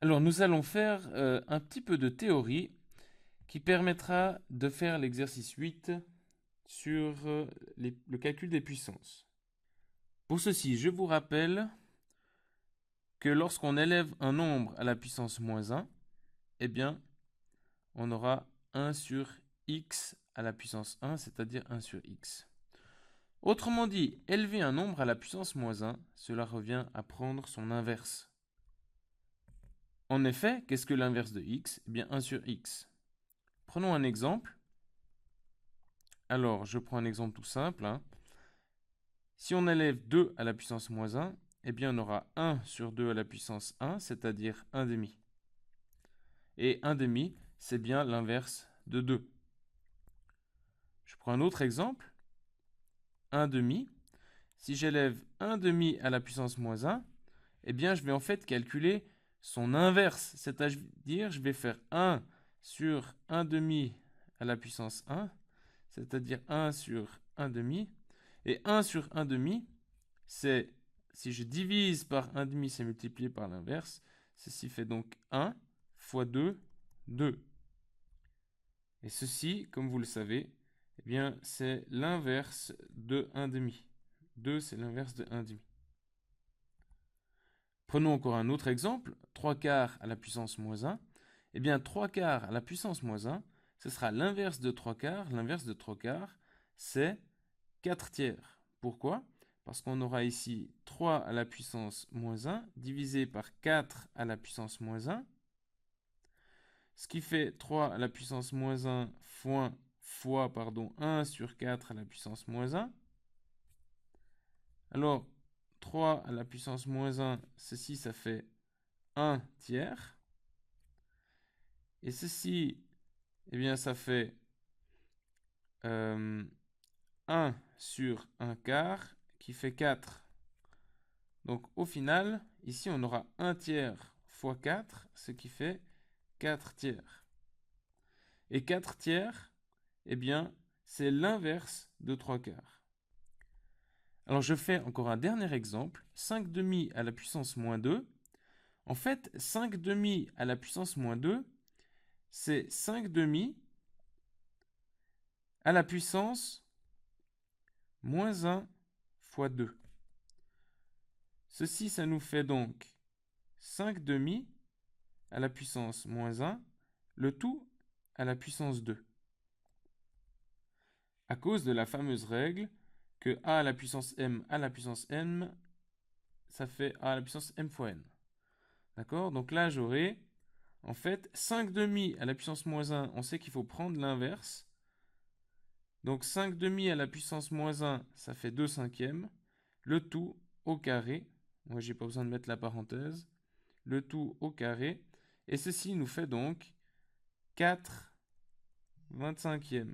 Alors, nous allons faire un petit peu de théorie qui permettra de faire l'exercice 8 sur le calcul des puissances. Pour ceci, je vous rappelle que lorsqu'on élève un nombre à la puissance moins 1, eh bien, on aura 1 sur x à la puissance 1, c'est-à-dire 1 sur x. Autrement dit, élever un nombre à la puissance moins 1, cela revient à prendre son inverse. En effet, qu'est-ce que l'inverse de x? Eh bien, 1 sur x. Prenons un exemple. Alors, je prends un exemple tout simple, hein. Si on élève 2 à la puissance moins 1, eh bien on aura 1 sur 2 à la puissance 1, c'est-à-dire 1 demi. Et 1 demi, c'est bien l'inverse de 2. Je prends un autre exemple. 1 demi. Si j'élève 1 demi à la puissance moins 1, eh bien je vais en fait calculer son inverse. C'est-à-dire je vais faire 1 sur 1 demi à la puissance 1, c'est-à-dire 1 sur 1 demi. Et 1 sur 1 demi, c'est, si je divise par 1 demi, c'est multiplié par l'inverse. Ceci fait donc 1 fois 2, 2. Et ceci, comme vous le savez, eh bien, c'est l'inverse de 1 demi. 2, c'est l'inverse de 1 demi. Prenons encore un autre exemple. 3 quarts à la puissance moins 1. Eh bien, 3 quarts à la puissance moins 1, ce sera l'inverse de 3 quarts. L'inverse de 3 quarts, c'est 4 tiers. Pourquoi? Parce qu'on aura ici 3 à la puissance moins 1 divisé par 4 à la puissance moins 1, ce qui fait 3 à la puissance moins 1 fois 1 sur 4 à la puissance moins 1. Alors, 3 à la puissance moins 1, ceci, ça fait 1 tiers. Et ceci, eh bien, ça fait 1 sur 1 quart qui fait 4. Donc au final, ici on aura 1 tiers fois 4, ce qui fait 4 tiers. Et 4 tiers, eh bien, c'est l'inverse de 3 quarts. Alors je fais encore un dernier exemple. 5 demi à la puissance moins 2. En fait, 5 demi à la puissance moins 2, c'est 5 demi à la puissance moins 1 fois 2. Ceci, ça nous fait donc 5 demi à la puissance moins 1, le tout à la puissance 2. À cause de la fameuse règle que a à la puissance m à la puissance n, ça fait a à la puissance m fois n. D'accord? Donc là, j'aurai en fait 5 demi à la puissance moins 1, on sait qu'il faut prendre l'inverse. Donc 5 demi à la puissance moins 1, ça fait 2 cinquièmes. Le tout au carré. Moi, j'ai pas besoin de mettre la parenthèse. Le tout au carré. Et ceci nous fait donc 4 25e.